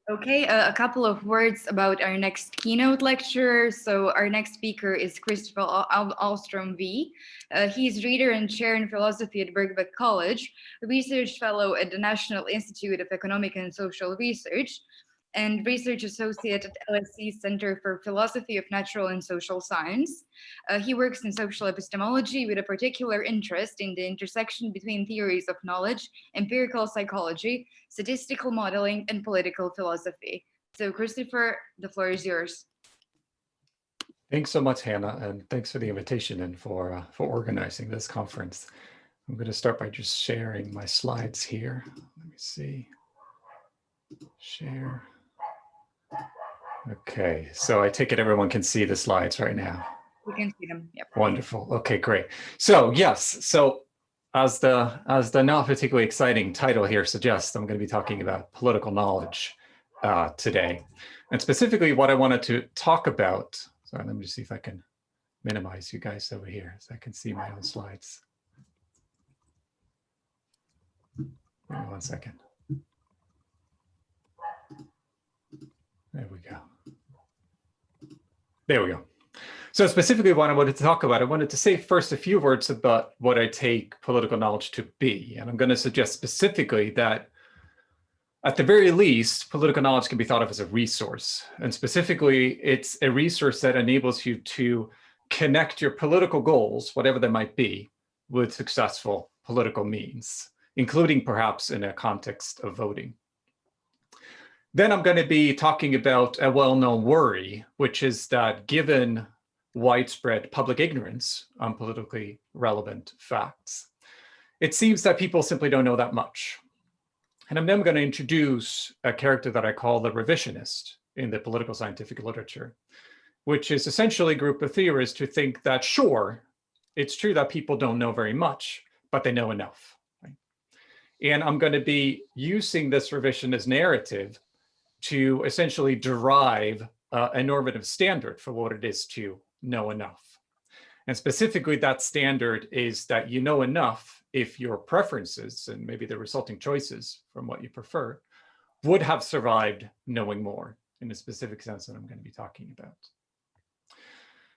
Okay, a couple of words about our next keynote lecturer. So our next speaker is Kristoffer Ahlstrom-Vij. He's reader and chair in philosophy at Birkbeck College, a research fellow at the National Institute of Economic and Social Research, and research associate at LSE Center for Philosophy of Natural and Social Science. He works in social epistemology with a particular interest in the intersection between theories of knowledge, empirical psychology, statistical modeling, and political philosophy. So Kristoffer, the floor is yours. Thanks so much, Hannah, and thanks for the invitation and for organizing this conference. I'm going to start by just sharing my slides here. Let me see. Share. Okay, so I take it everyone can see the slides right now. We can see them. Yep. Wonderful. Okay, great. So yes, so as the not particularly exciting title here suggests, I'm going to be talking about political knowledge today, and specifically what I wanted to talk about. Sorry, let me just see if I can minimize you guys over here so I can see my own slides. Give me 1 second. There we go. There we go. So specifically what I wanted to talk about, I wanted to say first a few words about what I take political knowledge to be. And I'm going to suggest specifically that at the very least, political knowledge can be thought of as a resource. And specifically, it's a resource that enables you to connect your political goals, whatever they might be, with successful political means, including perhaps in a context of voting. Then I'm going to be talking about a well-known worry, which is that given widespread public ignorance on politically relevant facts, it seems that people simply don't know that much. And I'm then going to introduce a character that I call the revisionist in the political scientific literature, which is essentially a group of theorists who think that, sure, it's true that people don't know very much, but they know enough. Right? And I'm going to be using this revisionist narrative to essentially derive a normative standard for what it is to know enough. And specifically, that standard is that you know enough if your preferences and maybe the resulting choices from what you prefer would have survived knowing more in a specific sense that I'm going to be talking about.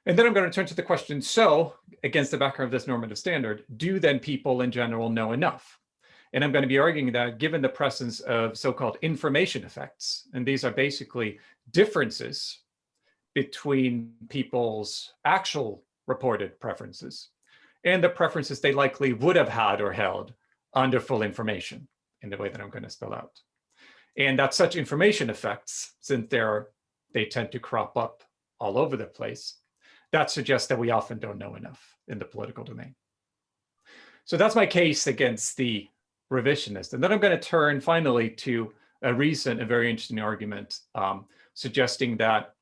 And then I'm going to turn to the question, so against the background of this normative standard, do then people in general know enough? And I'm going to be arguing that given the presence of so-called information effects, and these are basically differences between people's actual reported preferences and the preferences they likely would have had or held under full information in the way that I'm going to spell out. And that such information effects, since they tend to crop up all over the place, that suggests that we often don't know enough in the political domain. So that's my case against the revisionist. And then I'm going to turn finally to a recent and very interesting argument suggesting that,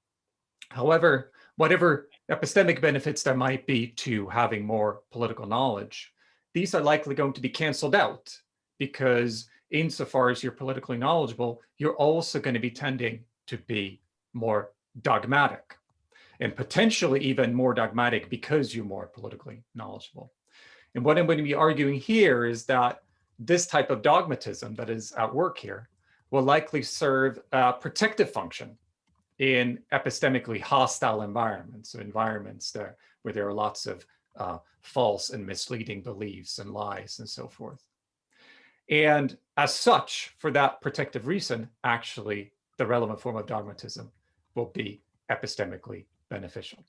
however, whatever epistemic benefits there might be to having more political knowledge, these are likely going to be canceled out because insofar as you're politically knowledgeable, you're also going to be tending to be more dogmatic and potentially even more dogmatic because you're more politically knowledgeable. And what I'm going to be arguing here is that this type of dogmatism that is at work here will likely serve a protective function in epistemically hostile environments, so environments where there are lots of false and misleading beliefs and lies and so forth. And as such, for that protective reason, actually, the relevant form of dogmatism will be epistemically beneficial.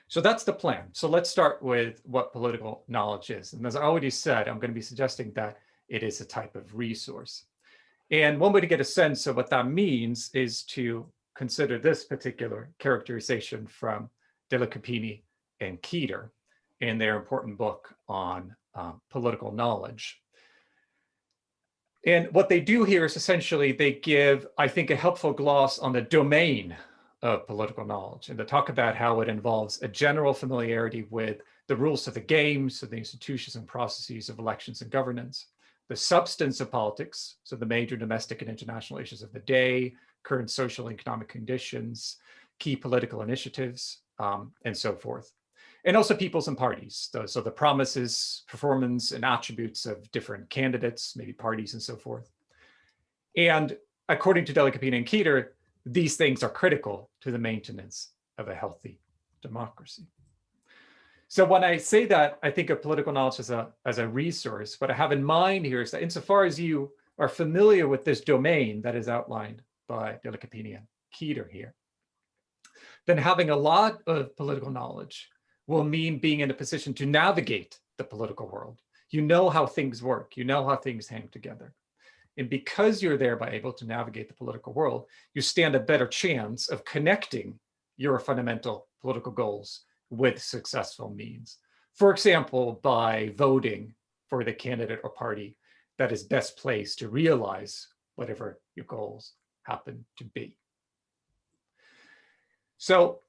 So that's the plan. So let's start with what political knowledge is. And as I already said, I'm going to be suggesting that it is a type of resource. And one way to get a sense of what that means is to consider this particular characterization from Della Capini and Keeter in their important book on political knowledge. And what they do here is essentially they give, I think, a helpful gloss on the domain of political knowledge, and to talk about how it involves a general familiarity with the rules of the game, so the institutions and processes of elections and governance, the substance of politics, so the major domestic and international issues of the day, current social and economic conditions, key political initiatives, and so forth. And also peoples and parties, so the promises, performance, and attributes of different candidates, maybe parties and so forth. And according to Delacapini and Keeter, these things are critical to the maintenance of a healthy democracy. So when I say that, I think of political knowledge as a resource. What I have in mind here is that insofar as you are familiar with this domain that is outlined by Delacapini and Keeter here, then having a lot of political knowledge will mean being in a position to navigate the political world. You know how things work. You know how things hang together. And because you're thereby able to navigate the political world, you stand a better chance of connecting your fundamental political goals with successful means. For example, by voting for the candidate or party that is best placed to realize whatever your goals happen to be. So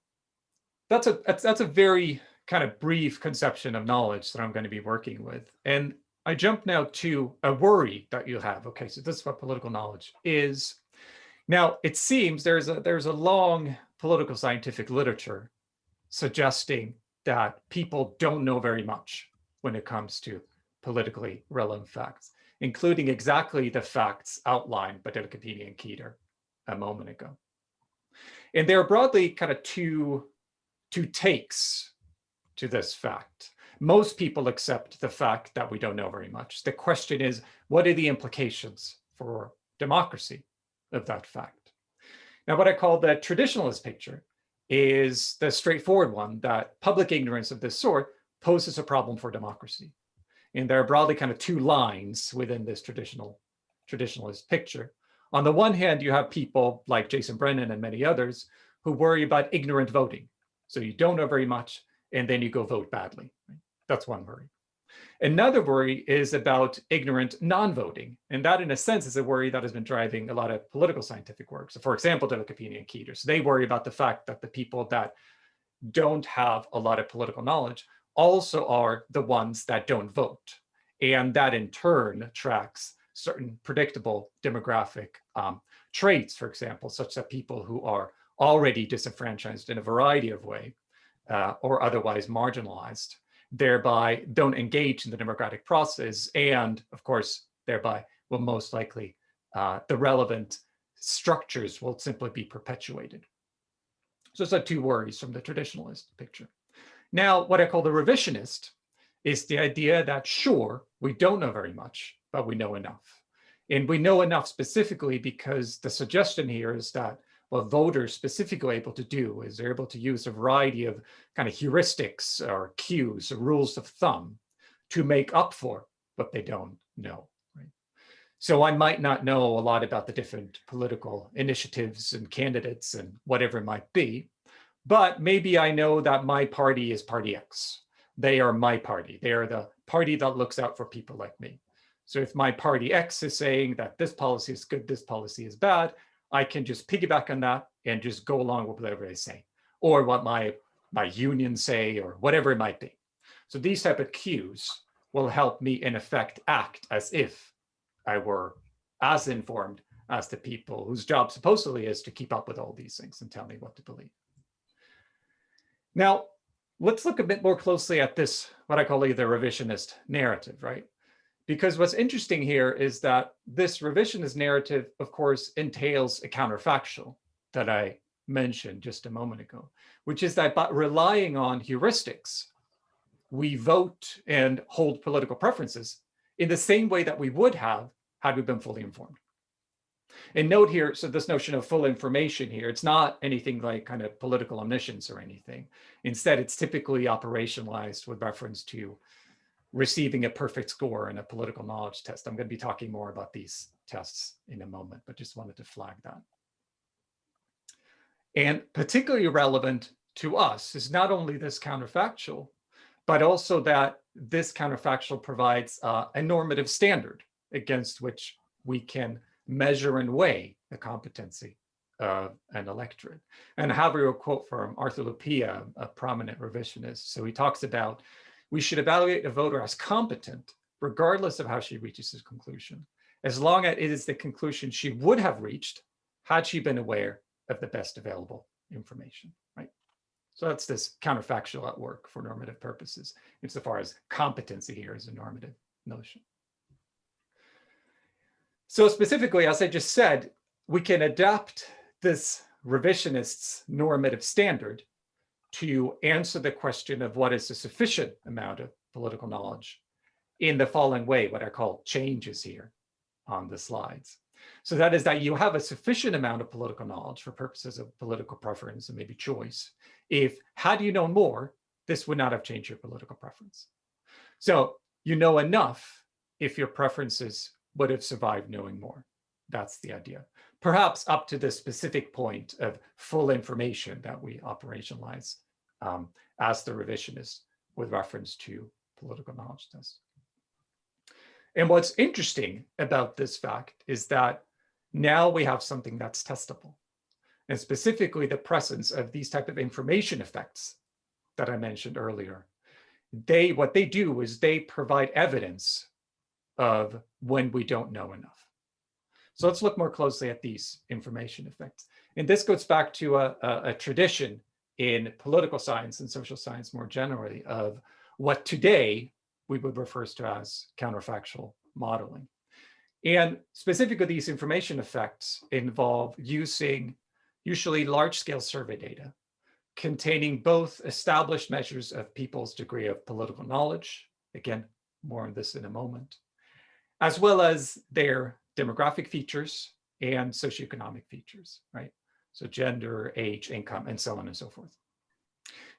that's a very kind of brief conception of knowledge that I'm going to be working with. And I jump now to a worry that you have. Okay, so this is what political knowledge is. Now, it seems there's a long political scientific literature suggesting that people don't know very much when it comes to politically relevant facts, including exactly the facts outlined by Delacapini and Keeter a moment ago. And there are broadly kind of two takes to this fact. Most people accept the fact that we don't know very much. The question is, what are the implications for democracy of that fact? Now, what I call the traditionalist picture is the straightforward one, that public ignorance of this sort poses a problem for democracy. And there are broadly kind of two lines within this traditionalist picture. On the one hand, you have people like Jason Brennan and many others who worry about ignorant voting. So you don't know very much, and then you go vote badly. Right? That's one worry. Another worry is about ignorant non-voting. And that, in a sense, is a worry that has been driving a lot of political scientific work. So for example, Delacapini and Keeter, so they worry about the fact that the people that don't have a lot of political knowledge also are the ones that don't vote. And that in turn tracks certain predictable demographic traits, for example, such that people who are already disenfranchised in a variety of ways or otherwise marginalized, thereby don't engage in the democratic process, and of course, thereby will most likely, the relevant structures will simply be perpetuated. So it's like two worries from the traditionalist picture. Now, what I call the revisionist is the idea that, sure, we don't know very much, but we know enough. And we know enough specifically because the suggestion here is that what voters specifically are able to do is they're able to use a variety of kind of heuristics or cues or rules of thumb to make up for what they don't know. Right? So I might not know a lot about the different political initiatives and candidates and whatever it might be, but maybe I know that my party is Party X. They are my party. They are the party that looks out for people like me. So if my Party X is saying that this policy is good, this policy is bad, I can just piggyback on that and just go along with whatever they say, or what my unions say, or whatever it might be. So these type of cues will help me, in effect, act as if I were as informed as the people whose job supposedly is to keep up with all these things and tell me what to believe. Now, let's look a bit more closely at this, what I call the revisionist narrative, right? Because what's interesting here is that this revisionist narrative, of course, entails a counterfactual that I mentioned just a moment ago, which is that by relying on heuristics, we vote and hold political preferences in the same way that we would have had we been fully informed. And note here, so this notion of full information here, it's not anything like kind of political omniscience or anything. Instead, it's typically operationalized with reference to receiving a perfect score in a political knowledge test. I'm going to be talking more about these tests in a moment, but just wanted to flag that. And particularly relevant to us is not only this counterfactual, but also that this counterfactual provides a normative standard against which we can measure and weigh the competency of an electorate. And I have a quote from Arthur Lupia, a prominent revisionist. So he talks about, we should evaluate a voter as competent, regardless of how she reaches his conclusion, as long as it is the conclusion she would have reached had she been aware of the best available information, right? So that's this counterfactual at work for normative purposes, insofar as competency here is a normative notion. So specifically, as I just said, we can adapt this revisionist's normative standard to answer the question of what is a sufficient amount of political knowledge in the following way, what I call changes here on the slides. So that is that you have a sufficient amount of political knowledge for purposes of political preference and maybe choice. If had you known more, this would not have changed your political preference. So you know enough if your preferences would have survived knowing more. That's the idea. Perhaps up to the specific point of full information that we operationalize as the revisionist with reference to political knowledge test. And what's interesting about this fact is that now we have something that's testable, and specifically the presence of these type of information effects that I mentioned earlier. What they do is they provide evidence of when we don't know enough. So let's look more closely at these information effects. And this goes back to a tradition in political science and social science more generally of what today we would refer to as counterfactual modeling. And specifically, these information effects involve using usually large-scale survey data containing both established measures of people's degree of political knowledge, again, more on this in a moment, as well as their demographic features and socioeconomic features, right? So gender, age, income, and so on and so forth.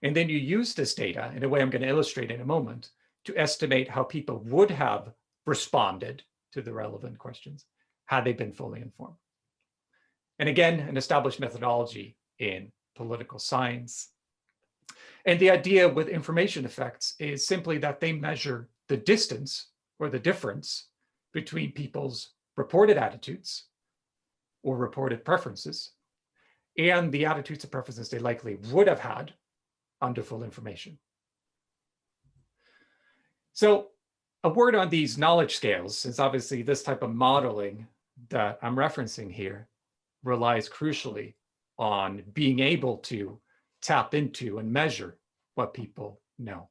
And then you use this data in a way I'm going to illustrate in a moment to estimate how people would have responded to the relevant questions had they been fully informed. And again, an established methodology in political science. And the idea with information effects is simply that they measure the distance or the difference between people's reported attitudes or reported preferences and the attitudes and preferences they likely would have had under full information. So a word on these knowledge scales, since obviously this type of modeling that I'm referencing here relies crucially on being able to tap into and measure what people know.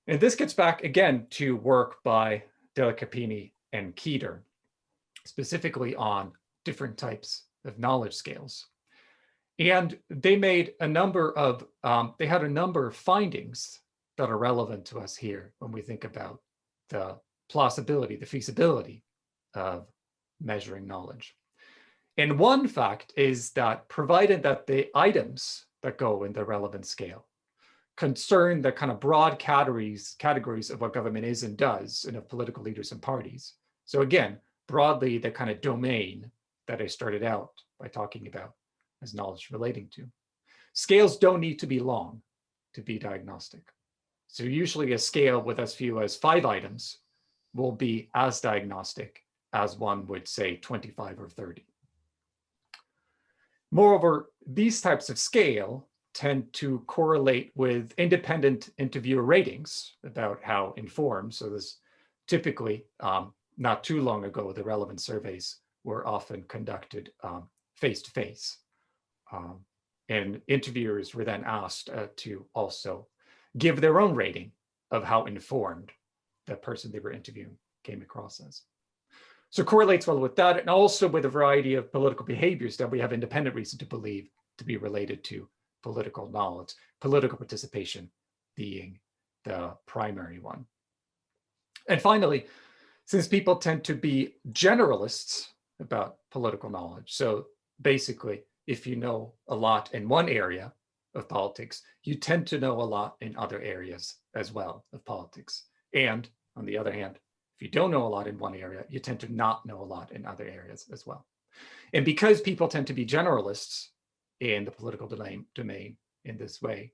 And this gets back again to work by Della Capini and Keeter, specifically on different types of knowledge scales. And they made a number of, they had a number of findings that are relevant to us here when we think about the plausibility, the feasibility of measuring knowledge. And one fact is that provided that the items that go in the relevant scale concern the kind of broad categories of what government is and does and of political leaders and parties. So again, broadly, the kind of domain that I started out by talking about as knowledge relating to. Scales don't need to be long to be diagnostic. So usually a scale with as few as 5 items will be as diagnostic as one would say 25 or 30. Moreover, these types of scale tend to correlate with independent interviewer ratings about how informed. So this typically, not too long ago, the relevant surveys were often conducted face-to-face. And interviewers were then asked to also give their own rating of how informed the person they were interviewing came across as. So it correlates well with that, and also with a variety of political behaviors that we have independent reason to believe to be related to political knowledge, political participation being the primary one. And finally, since people tend to be generalists about political knowledge, so basically, if you know a lot in one area of politics, you tend to know a lot in other areas as well of politics. And on the other hand, if you don't know a lot in one area, you tend to not know a lot in other areas as well. And because people tend to be generalists in the political domain in this way,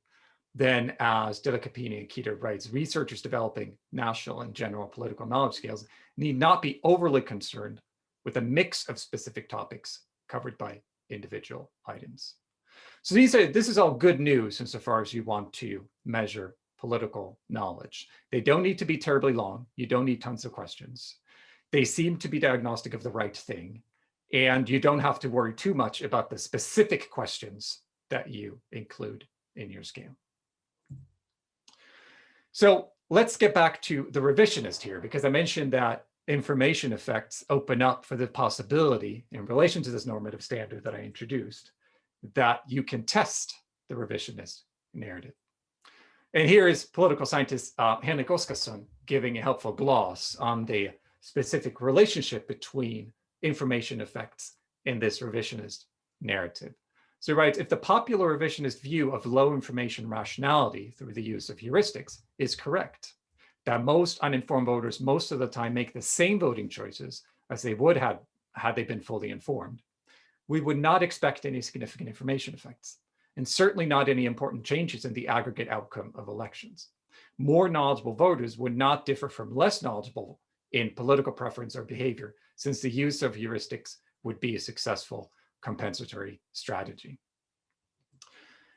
then as Della Capini and Keeter writes, researchers developing national and general political knowledge scales need not be overly concerned with a mix of specific topics covered by individual items. So this is all good news insofar as you want to measure political knowledge. They don't need to be terribly long. You don't need tons of questions. They seem to be diagnostic of the right thing. And you don't have to worry too much about the specific questions that you include in your scale. So let's get back to the revisionist here, because I mentioned that information effects open up for the possibility, in relation to this normative standard that I introduced, that you can test the revisionist narrative. And here is political scientist Henrik Oskarsson giving a helpful gloss on the specific relationship between information effects in this revisionist narrative. So he writes, if the popular revisionist view of low information rationality through the use of heuristics is correct, that most uninformed voters most of the time make the same voting choices as they would have had they been fully informed, we would not expect any significant information effects, and certainly not any important changes in the aggregate outcome of elections. More knowledgeable voters would not differ from less knowledgeable in political preference or behavior, since the use of heuristics would be a successful compensatory strategy.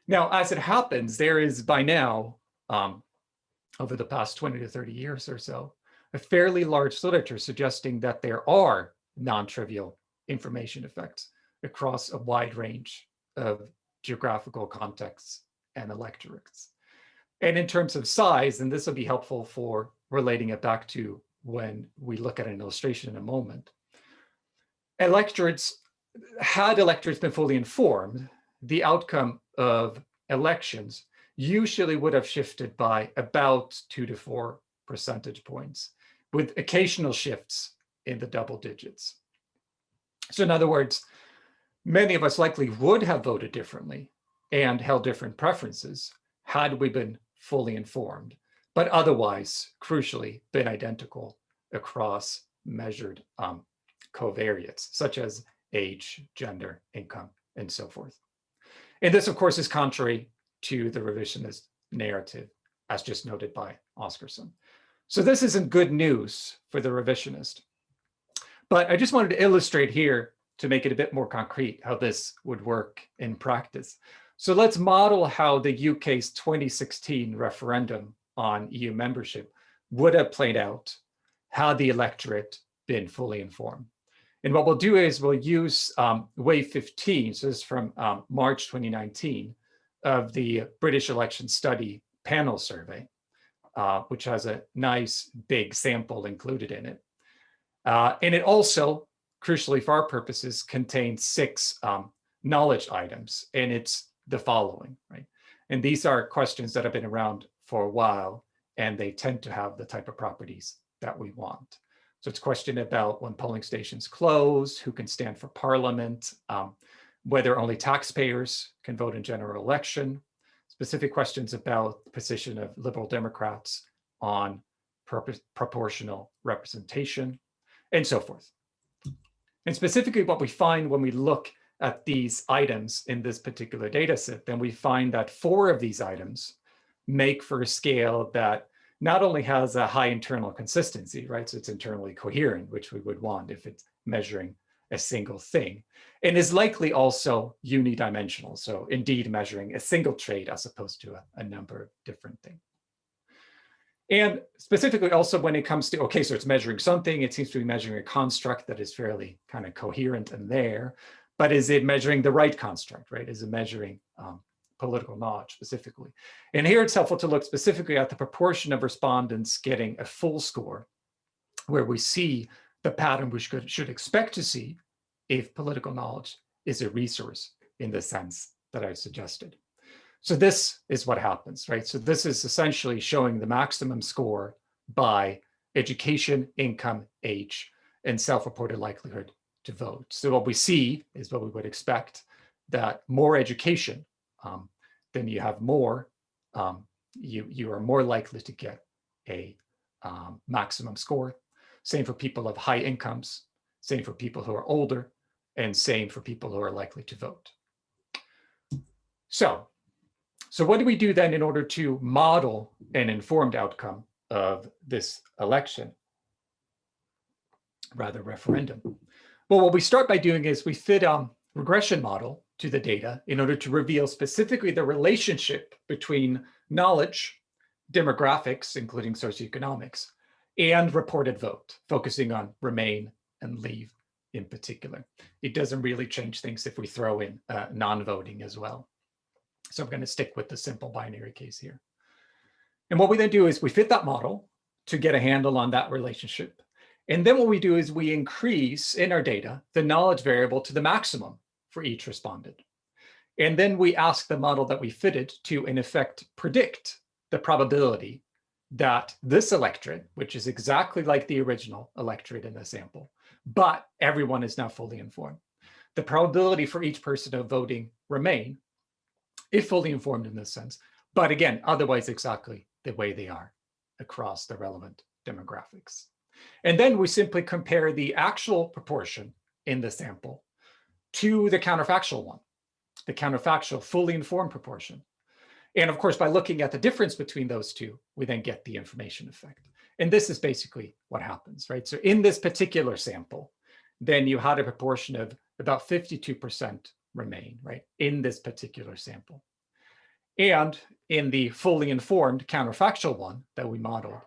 Now, as it happens, there is by now, over the past 20 to 30 years or so, a fairly large literature suggesting that there are non-trivial information effects across a wide range of geographical contexts and electorates. And in terms of size, and this will be helpful for relating it back to when we look at an illustration in a moment, had electorates been fully informed, the outcome of elections usually would have shifted by about 2 to 4 percentage points, with occasional shifts in the double digits. So in other words, many of us likely would have voted differently and held different preferences had we been fully informed, but otherwise, crucially, been identical across measured covariates, such as age, gender, income, and so forth. And this, of course, is contrary to the revisionist narrative, as just noted by Oskarsson. So this isn't good news for the revisionist. But I just wanted to illustrate here, to make it a bit more concrete, how this would work in practice. So let's model how the UK's 2016 referendum on EU membership would have played out had the electorate been fully informed. And what we'll do is we'll use wave 15, so this is from March 2019, of the British Election Study panel survey, which has a nice big sample included in it. And it also, crucially for our purposes, contains 6 knowledge items, and it's the following, right? And these are questions that have been around for a while, and they tend to have the type of properties that we want. So it's a question about when polling stations close, who can stand for parliament, whether only taxpayers can vote in general election, specific questions about the position of Liberal Democrats on proportional representation, and so forth. And specifically what we find when we look at these items in this particular data set, then we find that 4 of these items make for a scale that not only has a high internal consistency, right? So it's internally coherent, which we would want if it's measuring a single thing, and is likely also unidimensional. So indeed measuring a single trait as opposed to a number of different things. And specifically also when it comes to, okay, so it's measuring something, it seems to be measuring a construct that is fairly kind of coherent in there, but is it measuring the right construct, right? Is it measuring political knowledge specifically? And here it's helpful to look specifically at the proportion of respondents getting a full score, where we see the pattern we should expect to see if political knowledge is a resource in the sense that I suggested. So this is what happens, right? So this is essentially showing the maximum score by education, income, age, and self-reported likelihood to vote. So what we see is what we would expect, that more education, then you have more, you are more likely to get a maximum score. Same for people of high incomes, same for people who are older, and same for people who are likely to vote. So what do we do then in order to model an informed outcome of this election, rather referendum? Well, what we start by doing is we fit a regression model to the data in order to reveal specifically the relationship between knowledge, demographics, including socioeconomics, and reported vote, focusing on Remain and Leave in particular. It doesn't really change things if we throw in non-voting as well. So I'm going to stick with the simple binary case here. And what we then do is we fit that model to get a handle on that relationship. And then what we do is we increase in our data the knowledge variable to the maximum for each respondent. And then we ask the model that we fitted to, in effect, predict the probability that this electorate, which is exactly like the original electorate in the sample, but everyone is now fully informed. The probability for each person of voting remain, if fully informed in this sense, but again, otherwise exactly the way they are across the relevant demographics. And then we simply compare the actual proportion in the sample to the counterfactual one, the counterfactual fully informed proportion. And of course, by looking at the difference between those two, we then get the information effect. And this is basically what happens, right? So in this particular sample, then you had a proportion of about 52% remain, right, in this particular sample. And in the fully informed counterfactual one that we modeled,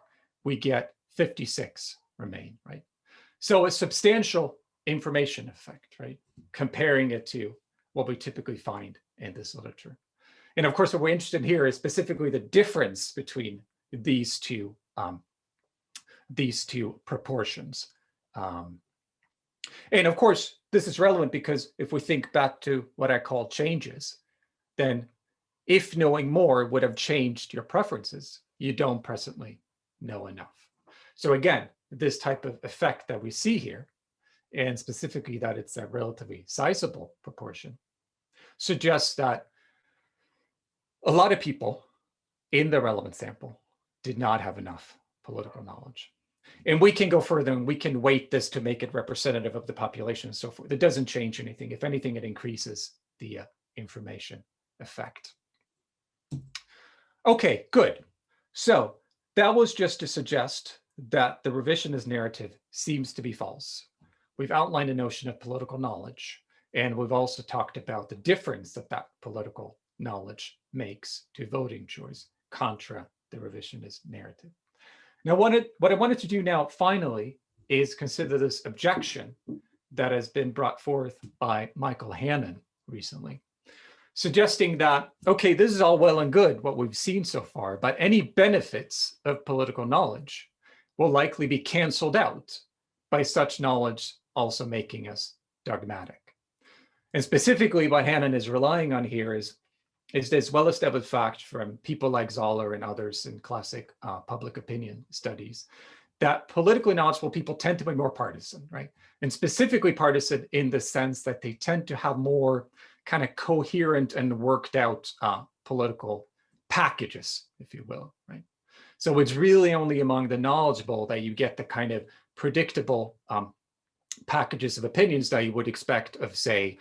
we get 56 remain, right? So a substantial information effect, right? Comparing it to what we typically find in this literature. And of course, what we're interested in here is specifically the difference between these two proportions. And of course, this is relevant because if we think back to what I call changes, then if knowing more would have changed your preferences, you don't presently know enough. So again, this type of effect that we see here, and specifically that it's a relatively sizable proportion, suggests that a lot of people in the relevant sample did not have enough political knowledge. And we can go further and we can weight this to make it representative of the population and so forth. It doesn't change anything. If anything, it increases the information effect. Okay, good. So that was just to suggest that the revisionist narrative seems to be false. We've outlined a notion of political knowledge, and we've also talked about the difference that that political knowledge makes to voting choice contra the revisionist narrative. Now, what I wanted to do now, finally, is consider this objection that has been brought forth by Michael Hannon recently, suggesting that, okay, this is all well and good, what we've seen so far, but any benefits of political knowledge will likely be canceled out by such knowledge also making us dogmatic. And specifically, what Hannon is relying on here is this well-established fact from people like Zoller and others in classic public opinion studies, that politically knowledgeable people tend to be more partisan, right? And specifically partisan in the sense that they tend to have more kind of coherent and worked out political packages, if you will, right? So it's really only among the knowledgeable that you get the kind of predictable packages of opinions that you would expect of, say,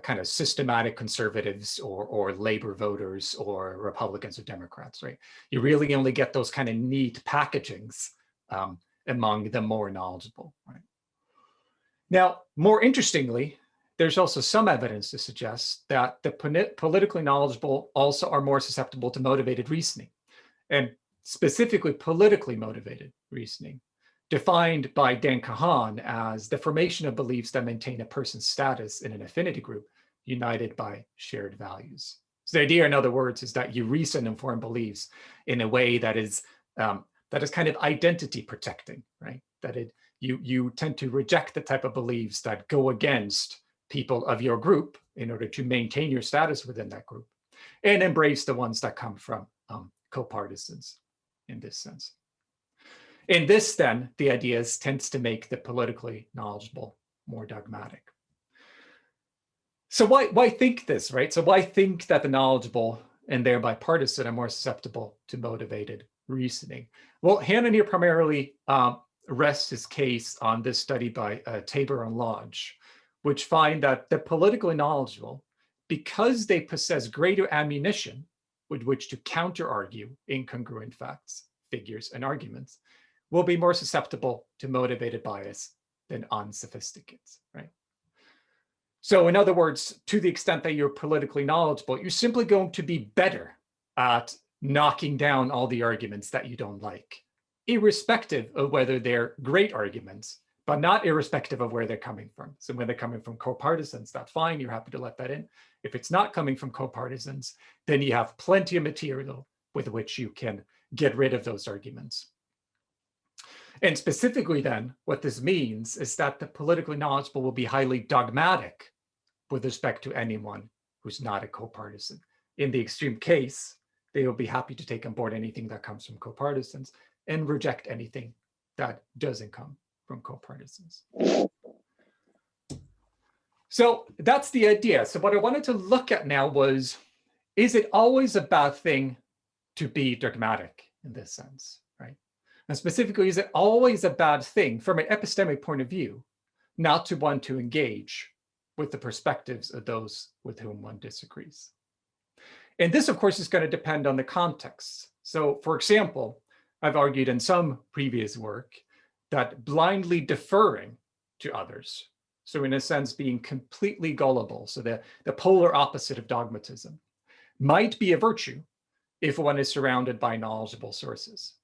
kind of systematic conservatives or labor voters or Republicans or Democrats, right? You really only get those kind of neat packagings among the more knowledgeable, right? Now, more interestingly, there's also some evidence to suggest that the politically knowledgeable also are more susceptible to motivated reasoning, and specifically politically motivated reasoning, defined by Dan Kahan as the formation of beliefs that maintain a person's status in an affinity group united by shared values. So the idea, in other words, is that you reason and form beliefs in a way that is kind of identity protecting, right? That you tend to reject the type of beliefs that go against people of your group in order to maintain your status within that group, and embrace the ones that come from co-partisans in this sense. In this, then, the ideas tends to make the politically knowledgeable more dogmatic. So why think this, right? So why think that the knowledgeable and thereby partisan are more susceptible to motivated reasoning? Well, Hannon here primarily rests his case on this study by Tabor and Lodge, which find that the politically knowledgeable, because they possess greater ammunition with which to counter-argue incongruent facts, figures, and arguments, will be more susceptible to motivated bias than unsophisticates, right? So in other words, to the extent that you're politically knowledgeable, you're simply going to be better at knocking down all the arguments that you don't like, irrespective of whether they're great arguments, but not irrespective of where they're coming from. So when they're coming from co-partisans, that's fine, you're happy to let that in. If it's not coming from co-partisans, then you have plenty of material with which you can get rid of those arguments. And specifically then, what this means is that the politically knowledgeable will be highly dogmatic with respect to anyone who's not a co-partisan. In the extreme case, they will be happy to take on board anything that comes from co-partisans and reject anything that doesn't come from co-partisans. So that's the idea. So what I wanted to look at now was, is it always a bad thing to be dogmatic in this sense, right? And specifically, is it always a bad thing from an epistemic point of view not to want to engage with the perspectives of those with whom one disagrees? And this, of course, is going to depend on the context. So, for example, I've argued in some previous work that blindly deferring to others, so in a sense being completely gullible, so the polar opposite of dogmatism, might be a virtue if one is surrounded by knowledgeable sources.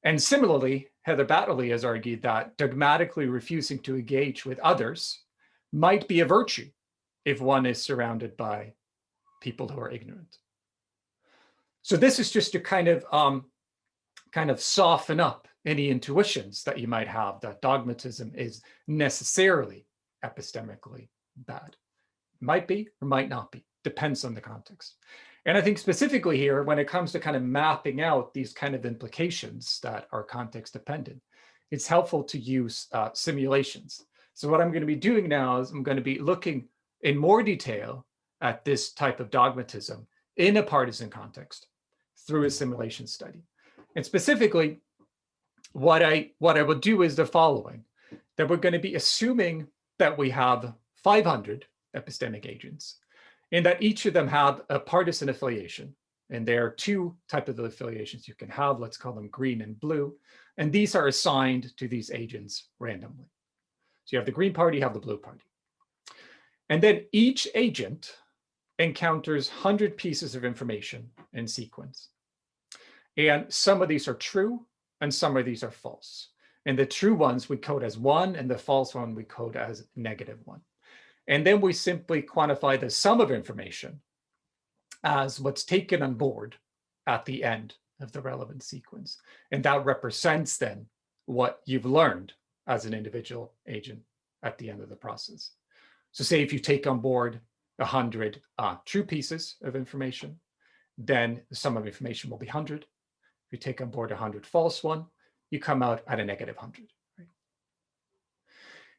And similarly, Heather Battley has argued that dogmatically refusing to engage with others might be a virtue if one is surrounded by people who are ignorant. So this is just to kind of soften up any intuitions that you might have that dogmatism is necessarily epistemically bad. Might be or might not be, depends on the context. And I think specifically here, when it comes to kind of mapping out these kind of implications that are context dependent, it's helpful to use simulations. So what I'm going to be doing now is I'm going to be looking in more detail at this type of dogmatism in a partisan context through a simulation study. And specifically, what I will do is the following, that we're going to be assuming that we have 500 epistemic agents, and that each of them have a partisan affiliation. And there are two types of affiliations you can have, let's call them green and blue. And these are assigned to these agents randomly. So you have the Green Party, you have the Blue Party. And then each agent encounters 100 pieces of information in sequence. And some of these are true, and some of these are false. And the true ones we code as 1, and the false one we code as -1. And then we simply quantify the sum of information as what's taken on board at the end of the relevant sequence. And that represents then what you've learned as an individual agent at the end of the process. So say if you take on board 100 true pieces of information, then the sum of information will be 100. If you take on board 100 false one, you come out at a -100. Right?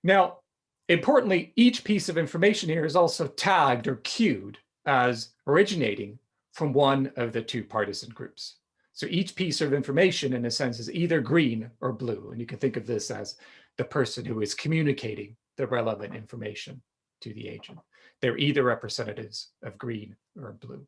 Now, importantly, each piece of information here is also tagged or queued as originating from one of the two partisan groups. So each piece of information, in a sense, is either green or blue. And you can think of this as the person who is communicating the relevant information to the agent. They're either representatives of green or blue.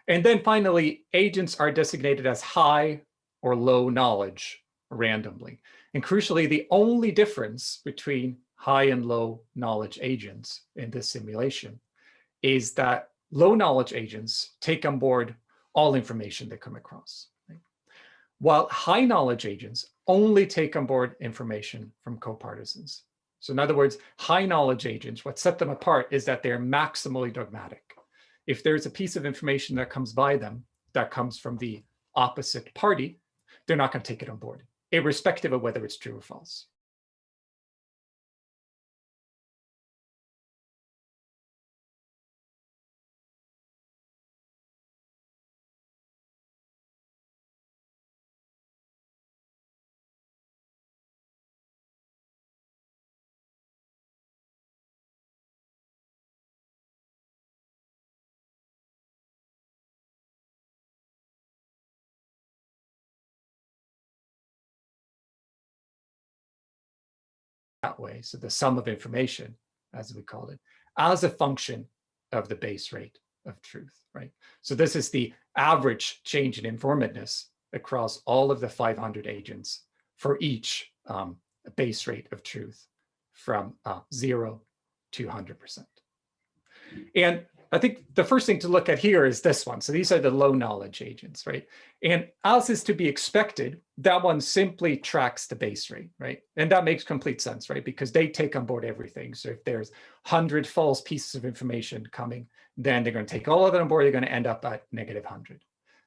And then finally, agents are designated as high or low knowledge randomly. And crucially, the only difference between high and low knowledge agents in this simulation is that low knowledge agents take on board all information they come across, right? While high knowledge agents only take on board information from co-partisans. So in other words, high knowledge agents, what set them apart is that they're maximally dogmatic. If there's a piece of information that comes by them that comes from the opposite party, they're not going to take it on board, irrespective of whether it's true or false. That way, so the sum of information, as we call it, as a function of the base rate of truth, right? So this is the average change in informativeness across all of the 500 agents for each base rate of truth from 0 to 100%. And I think the first thing to look at here is this one. So these are the low knowledge agents, right? And as is to be expected, that one simply tracks the base rate, right? And that makes complete sense, right? Because they take on board everything. So if there's 100 false pieces of information coming, then they're going to take all of it on board. They're going to end up at -100.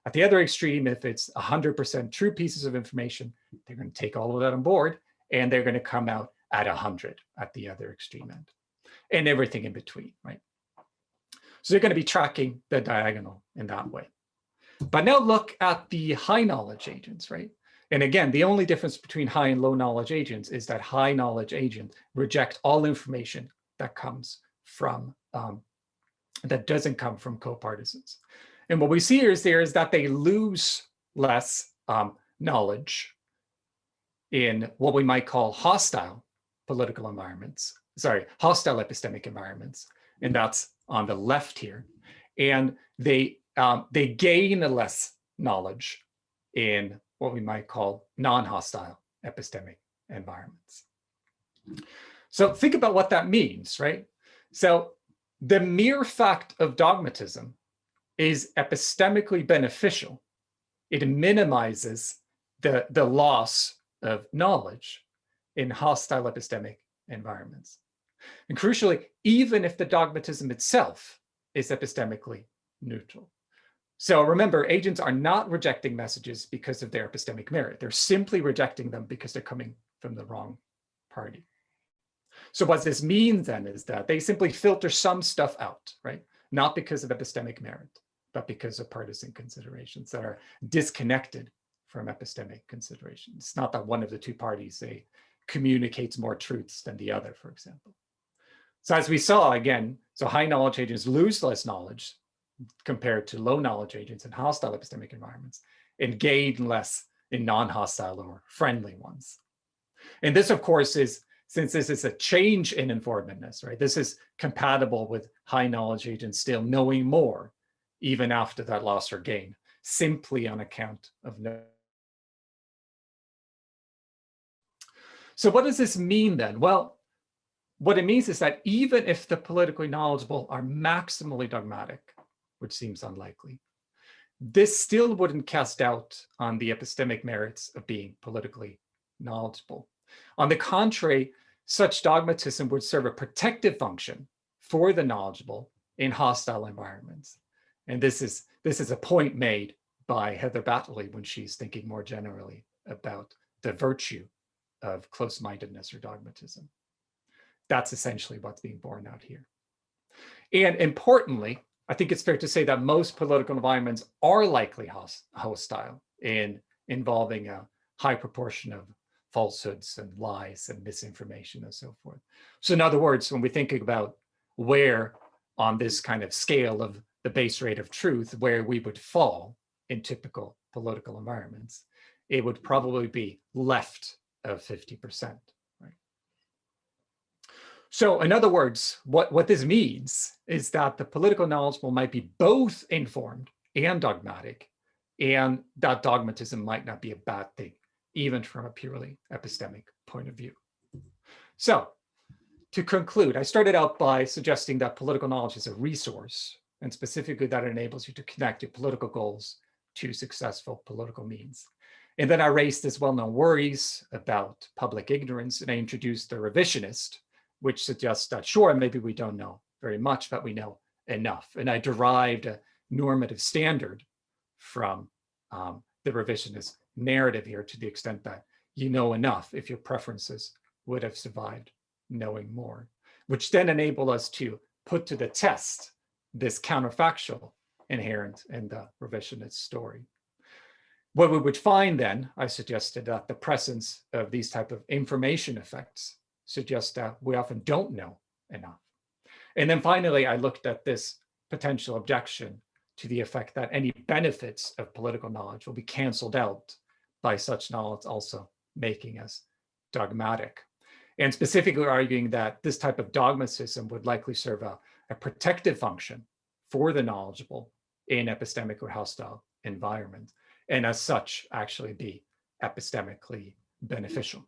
At the other extreme, if it's 100% true pieces of information, they're going to take all of that on board, and they're going to come out at 100 at the other extreme end, and everything in between, right? So they're going to be tracking the diagonal in that way. But now look at the high knowledge agents, right? And again, the only difference between high and low knowledge agents is that high knowledge agents reject all information that comes from, that doesn't come from co-partisans. And what we see here is that they lose less knowledge in what we might call hostile political environments, hostile epistemic environments, and that's on the left here. And they gain less knowledge in what we might call non-hostile epistemic environments. So think about what that means, right? So the mere fact of dogmatism is epistemically beneficial. It minimizes the loss of knowledge in hostile epistemic environments. And crucially, even if the dogmatism itself is epistemically neutral. So remember, agents are not rejecting messages because of their epistemic merit. They're simply rejecting them because they're coming from the wrong party. So what this means then is that they simply filter some stuff out, right? Not because of epistemic merit, but because of partisan considerations that are disconnected from epistemic considerations. It's not that one of the two parties, say, communicates more truths than the other, for example. So as we saw, again, so high knowledge agents lose less knowledge compared to low knowledge agents in hostile epistemic environments, and gain less in non-hostile or friendly ones. And this, of course, is, since this is a change in informantness, right? This is compatible with high knowledge agents still knowing more, even after that loss or gain, simply on account of no. So what does this mean then? Well, what it means is that even if the politically knowledgeable are maximally dogmatic, which seems unlikely, this still wouldn't cast doubt on the epistemic merits of being politically knowledgeable. On the contrary, such dogmatism would serve a protective function for the knowledgeable in hostile environments. And this is a point made by Heather Battley when she's thinking more generally about the virtue of close-mindedness or dogmatism. That's essentially what's being borne out here. And importantly, I think it's fair to say that most political environments are likely hostile in involving a high proportion of falsehoods and lies and misinformation and so forth. So in other words, when we think about where on this kind of scale of the base rate of truth, where we would fall in typical political environments, it would probably be left of 50%. So in other words, what this means is that the political knowledgeable might be both informed and dogmatic, and that dogmatism might not be a bad thing, even from a purely epistemic point of view. So to conclude, I started out by suggesting that political knowledge is a resource, and specifically that it enables you to connect your political goals to successful political means. And then I raised this well-known worries about public ignorance, and I introduced the revisionist, which suggests that, sure, maybe we don't know very much, but we know enough. And I derived a normative standard from the revisionist narrative here, to the extent that you know enough if your preferences would have survived knowing more, which then enable us to put to the test this counterfactual inherent in the revisionist story. What we would find then, I suggested that the presence of these type of information effects suggests that we often don't know enough. And then finally, I looked at this potential objection to the effect that any benefits of political knowledge will be canceled out by such knowledge also making us dogmatic. And specifically arguing that this type of dogmatism would likely serve a protective function for the knowledgeable in epistemic or hostile environments, and as such actually be epistemically beneficial.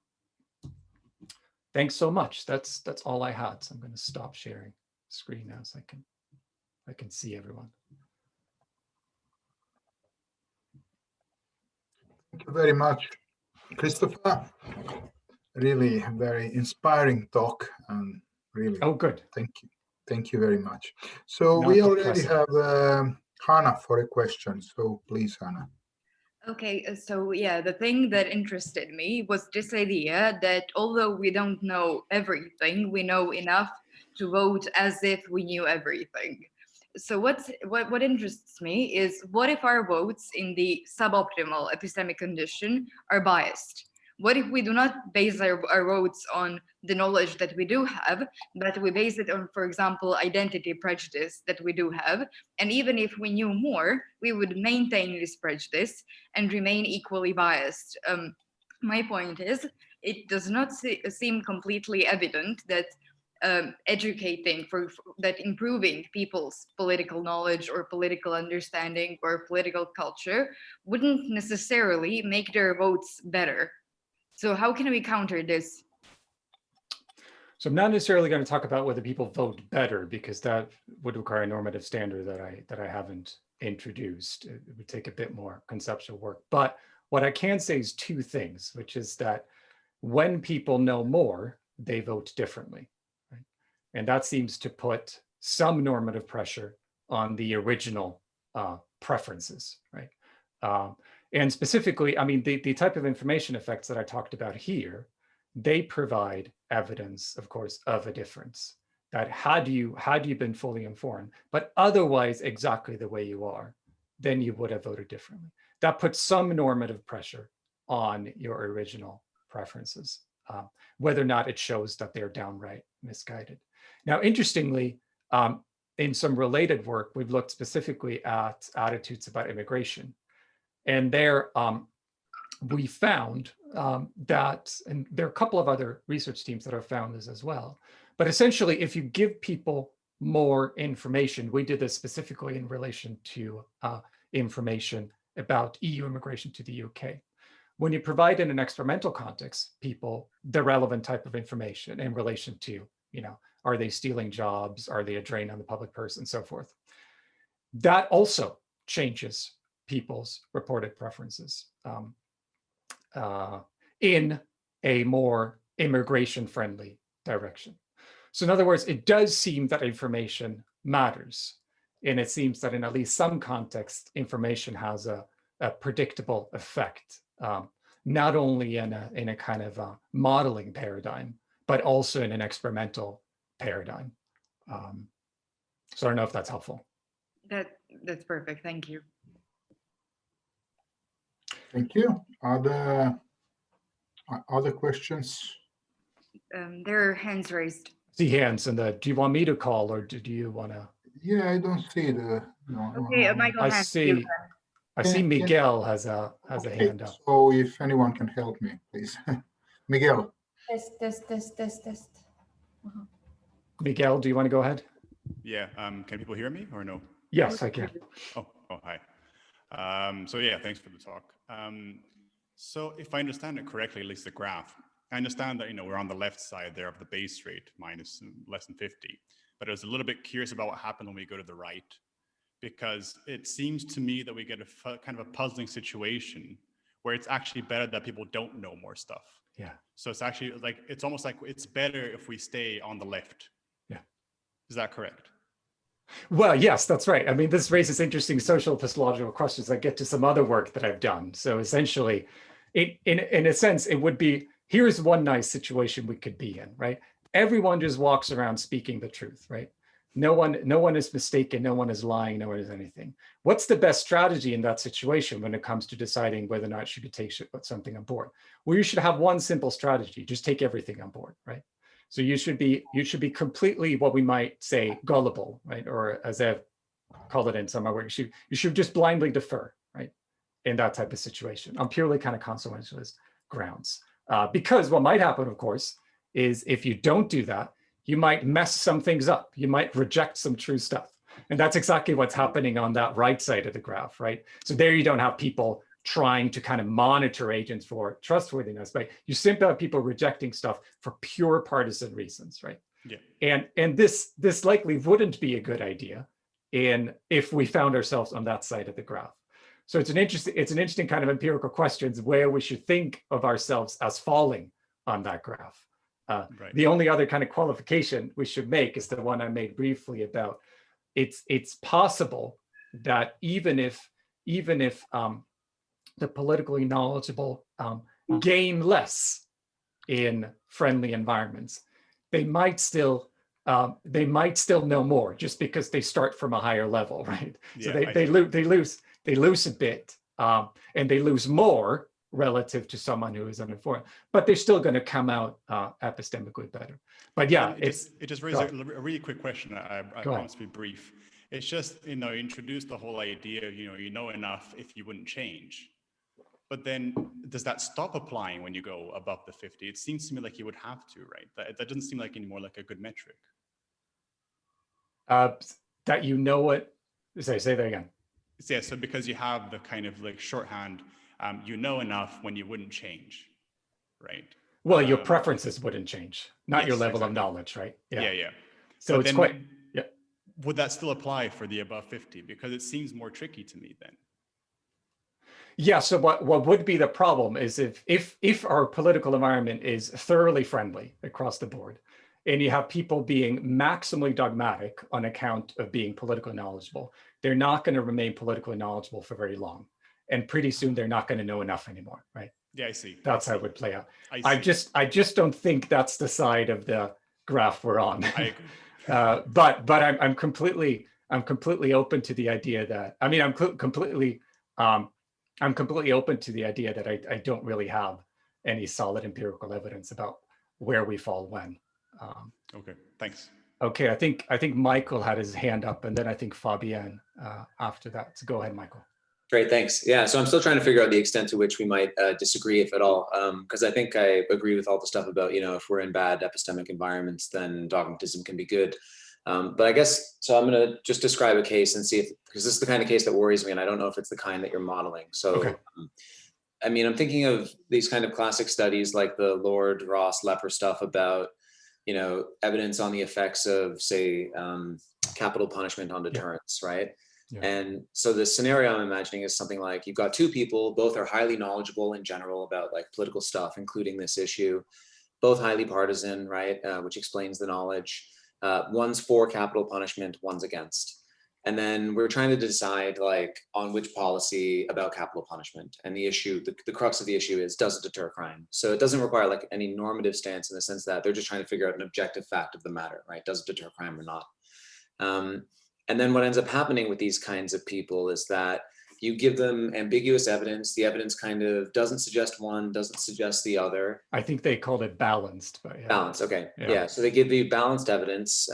Thanks so much. That's all I had. So I'm going to stop sharing screen now so I can see everyone. Thank you very much, Kristoffer. Really very inspiring talk, and really. Oh, good. Thank you very much. So Not we already depressing. have Hannah for a question. So please, Hannah. Okay, so yeah, the thing that interested me was this idea that although we don't know everything, we know enough to vote as if we knew everything. So what interests me is, what if our votes in the suboptimal epistemic condition are biased? What if we do not base our votes on the knowledge that we do have, but we base it on, for example, identity prejudice that we do have? And even if we knew more, we would maintain this prejudice and remain equally biased. My point is, it does not seem completely evident that educating that improving people's political knowledge or political understanding or political culture wouldn't necessarily make their votes better. So how can we counter this? So I'm not necessarily going to talk about whether people vote better, because that would require a normative standard that I haven't introduced. It would take a bit more conceptual work. But what I can say is two things, which is that when people know more, they vote differently. Right? And that seems to put some normative pressure on the original preferences, right? And specifically, I mean, the type of information effects that I talked about here, they provide evidence, of course, of a difference. That had you been fully informed, but otherwise exactly the way you are, then you would have voted differently. That puts some normative pressure on your original preferences, whether or not it shows that they're downright misguided. Now, interestingly, in some related work, we've looked specifically at attitudes about immigration. And there we found that, and there are a couple of other research teams that have found this as well, but essentially, if you give people more information, we did this specifically in relation to information about EU immigration to the UK. When you provide in an experimental context, people the relevant type of information in relation to, are they stealing jobs? Are they a drain on the public purse, and so forth? That also changes people's reported preferences in a more immigration-friendly direction. So in other words, it does seem that information matters. And it seems that in at least some context, information has a predictable effect, not only in a kind of modeling paradigm, but also in an experimental paradigm. So I don't know if that's helpful. That's perfect. Thank you. Thank you. Other questions? There are hands raised. See hands, and do you want me to call, or do you want to? Yeah, I don't see the. No, Okay, Michael. I see Miguel has a hand up. So if anyone can help me, please, Miguel. Test. Miguel, do you want to go ahead? Yeah. Can people hear me or no? Yes, I can. Oh, hi. So yeah, thanks for the talk. So if I understand it correctly, at least the graph, I understand that we're on the left side there of the base rate, minus less than 50. But I was a little bit curious about what happened when we go to the right, because it seems to me that we get a kind of a puzzling situation where it's actually better that people don't know more stuff. Yeah. So it's actually like, it's almost like it's better if we stay on the left. Yeah. Is that correct? Well, yes, that's right. I mean, this raises interesting social epistemological questions that get to some other work that I've done. So essentially, in a sense, it would be, here's one nice situation we could be in, right? Everyone just walks around speaking the truth, right? No one is mistaken, no one is lying, no one is anything. What's the best strategy in that situation when it comes to deciding whether or not you could take something on board? Well, you should have one simple strategy, just take everything on board, right? So you should be completely, what we might say, gullible, right? Or as I've called it in some other work, you should just blindly defer, right? In that type of situation on purely kind of consequentialist grounds. Because what might happen, of course, is if you don't do that, you might mess some things up. You might reject some true stuff. And that's exactly what's happening on that right side of the graph, right? So there you don't have people trying to kind of monitor agents for trustworthiness, but you simply have people rejecting stuff for pure partisan reasons, right? Yeah. And this likely wouldn't be a good idea if we found ourselves on that side of the graph. So it's an interesting kind of empirical questions where we should think of ourselves as falling on that graph. Right. The only other kind of qualification we should make is the one I made briefly about it's possible that even if the politically knowledgeable gain less in friendly environments, they might still know more just because they start from a higher level, right? So Yeah, they lose a bit, and they lose more relative to someone who is uninformed, but they're still going to come out epistemically better. But yeah, it just raises a really quick question. I promise to be brief. It's just, you introduce the whole idea of, you know enough if you wouldn't change. But then does that stop applying when you go above the 50? It seems to me like you would have to, right? That doesn't seem like anymore like a good metric. That you know what, say that again. Yeah, so because you have the kind of like shorthand, you know enough when you wouldn't change, right? Well, your preferences wouldn't change, not your level of knowledge, right? Yeah. So it's quite, yeah. Would that still apply for the above 50? Because it seems more tricky to me then. Yeah, so what would be the problem is if our political environment is thoroughly friendly across the board, and you have people being maximally dogmatic on account of being politically knowledgeable, they're not going to remain politically knowledgeable for very long. And pretty soon they're not going to know enough anymore, right? Yeah, I see. That's how it would play out. I just don't think that's the side of the graph we're on. I agree. But I'm completely open to the idea that, I mean, I'm completely open to the idea that I don't really have any solid empirical evidence about where we fall when. Okay, thanks. Okay, I think Michael had his hand up, and then I think Fabienne after that. So go ahead, Michael. Great, thanks. Yeah, so I'm still trying to figure out the extent to which we might disagree, if at all, because I think I agree with all the stuff about, if we're in bad epistemic environments, then dogmatism can be good. But I guess, so I'm going to just describe a case and see if, because this is the kind of case that worries me, and I don't know if it's the kind that you're modeling. So, okay. I mean, I'm thinking of these kind of classic studies like the Lord Ross Leper stuff about, evidence on the effects of, say, capital punishment on deterrence, right? Yeah. And so the scenario I'm imagining is something like you've got two people, both are highly knowledgeable in general about like political stuff, including this issue, both highly partisan, right? Which explains the knowledge. One's for capital punishment, one's against. And then we're trying to decide like on which policy about capital punishment. And the issue, the crux of the issue is, does it deter crime? So it doesn't require like any normative stance in the sense that they're just trying to figure out an objective fact of the matter, right? Does it deter crime or not? And then what ends up happening with these kinds of people is that you give them ambiguous evidence. The evidence kind of doesn't suggest one, doesn't suggest the other. I think they called it balanced. But yeah. Balanced, okay. Yeah, so they give you balanced evidence.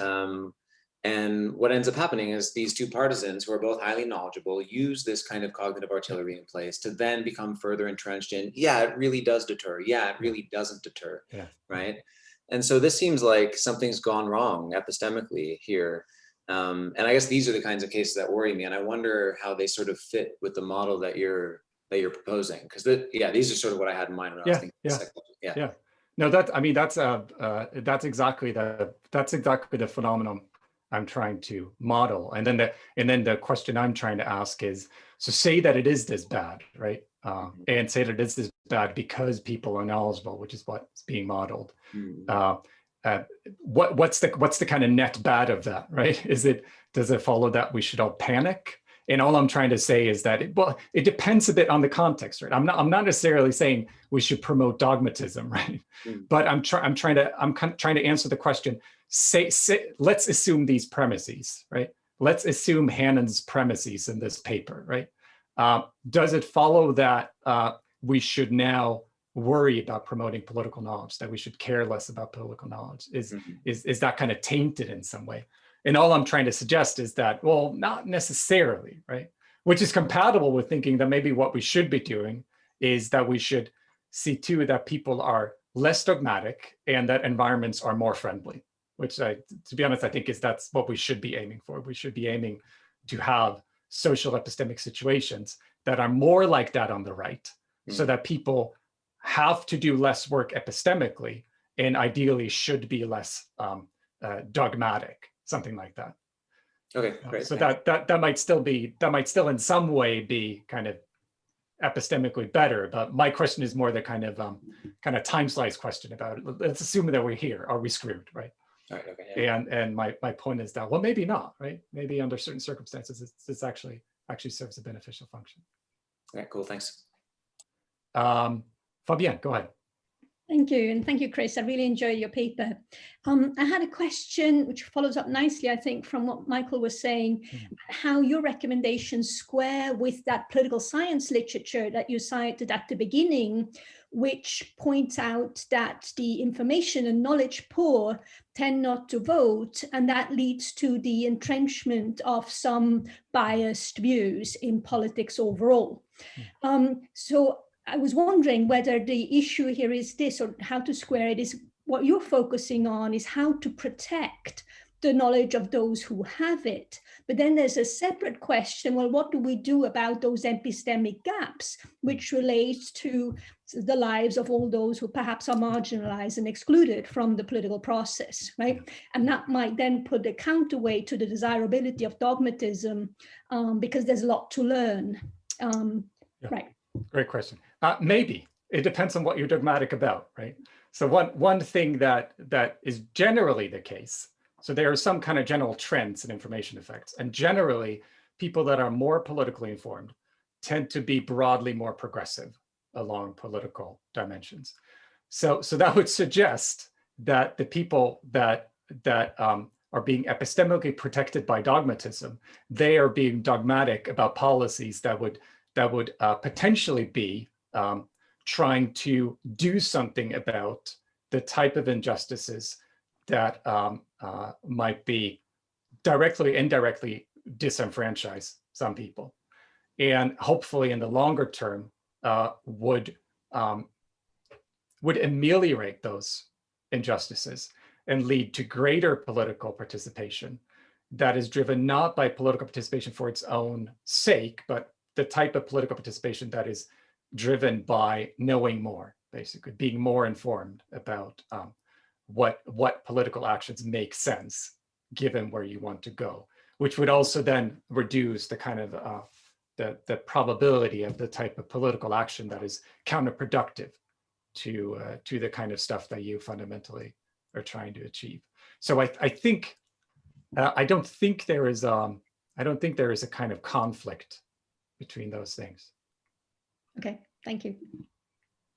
And what ends up happening is these two partisans who are both highly knowledgeable use this kind of cognitive artillery in place to then become further entrenched in, yeah, it really does deter. Yeah, it really doesn't deter, right? And so this seems like something's gone wrong epistemically here. And I guess these are the kinds of cases that worry me. And I wonder how they sort of fit with the model that you're proposing. Because these are sort of what I had in mind when I was thinking. Yeah. No, that's exactly the phenomenon I'm trying to model. And then the question I'm trying to ask is, so say that it is this bad, right? And say that it is this bad because people are knowledgeable, which is what's being modeled. What's the kind of net bad of that, right? Does it follow that we should all panic? And all I'm trying to say is that it depends a bit on the context, right? I'm not necessarily saying we should promote dogmatism, right? But I'm trying to answer the question. Let's assume these premises, right? Let's assume Hannon's premises in this paper, right? Does it follow that we should now worry about promoting political knowledge, that we should care less about political knowledge? Is that kind of tainted in some way? And all I'm trying to suggest is that, well, not necessarily, right? Which is compatible with thinking that maybe what we should be doing is that we should see too that people are less dogmatic and that environments are more friendly, which to be honest, I think that's what we should be aiming for. We should be aiming to have social epistemic situations that are more like that on the right, so that people have to do less work epistemically and ideally should be less dogmatic, something like that. Okay, great. So that might still in some way be kind of epistemically better, but my question is more the kind of time slice question about it. Let's assume that we're here. Are we screwed, right? All right, okay. Yeah. And my point is that, well, maybe not, right? Maybe under certain circumstances, it's actually actually serves a beneficial function. All right, cool, thanks. Fabienne, go ahead. Thank you, and thank you, Chris. I really enjoyed your paper. I had a question which follows up nicely, I think, from what Michael was saying, how your recommendations square with that political science literature that you cited at the beginning, which points out that the information and knowledge poor tend not to vote, and that leads to the entrenchment of some biased views in politics overall. So I was wondering whether the issue here is this, or how to square it, is what you're focusing on is how to protect the knowledge of those who have it. But then there's a separate question, well, what do we do about those epistemic gaps, which relates to the lives of all those who perhaps are marginalized and excluded from the political process, right? And that might then put a counterweight to the desirability of dogmatism, because there's a lot to learn, right? Great question. Maybe it depends on what you're dogmatic about, right? So one thing that is generally the case. So there are some kind of general trends in information effects, and generally people that are more politically informed tend to be broadly more progressive along political dimensions. So that would suggest that the people that are being epistemically protected by dogmatism, they are being dogmatic about policies that would potentially be trying to do something about the type of injustices that might be directly or indirectly disenfranchise some people, and hopefully in the longer term would ameliorate those injustices and lead to greater political participation that is driven not by political participation for its own sake, but the type of political participation that is driven by knowing more, basically being more informed about what political actions make sense given where you want to go, which would also then reduce the kind of the probability of the type of political action that is counterproductive to the kind of stuff that you fundamentally are trying to achieve. So I think I don't think there is a kind of conflict between those things. Okay, thank you.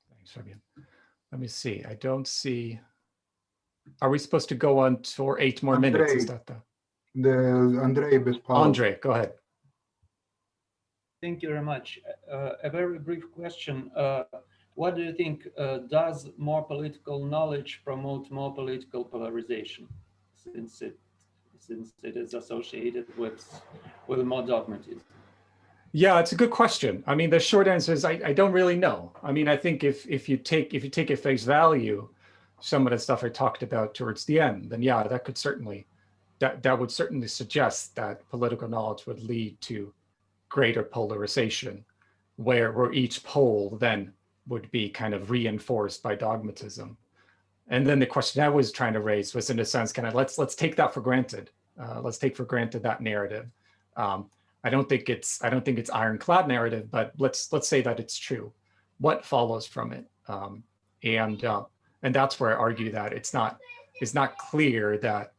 Thanks, Fabian. Let me see. I don't see. Are we supposed to go on for 8 more minutes? Is that Andre, go ahead. Thank you very much. A very brief question. What do you think, does more political knowledge promote more political polarization, since it is associated with more dogmatism? Yeah, it's a good question. I mean, the short answer is I don't really know. I mean, I think if you take at face value some of the stuff I talked about towards the end, then yeah, that could certainly that would certainly suggest that political knowledge would lead to greater polarization, where each pole then would be kind of reinforced by dogmatism. And then the question I was trying to raise was, in a sense, kind of let's take that for granted. Let's take for granted that narrative. I don't think it's ironclad narrative, but let's say that it's true. What follows from it? And that's where I argue that it's not clear that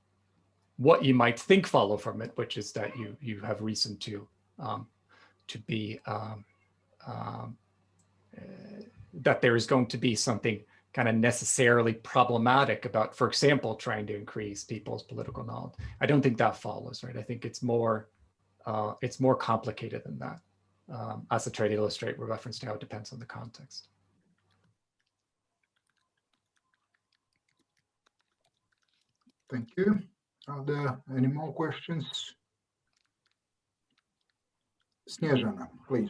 what you might think follow from it, which is that you have reason to be that there is going to be something kind of necessarily problematic about, for example, trying to increase people's political knowledge. I don't think that follows, right? I think it's more complicated than that, as I try to illustrate with reference to how it depends on the context. Thank you. Are there any more questions? Snezhana, please.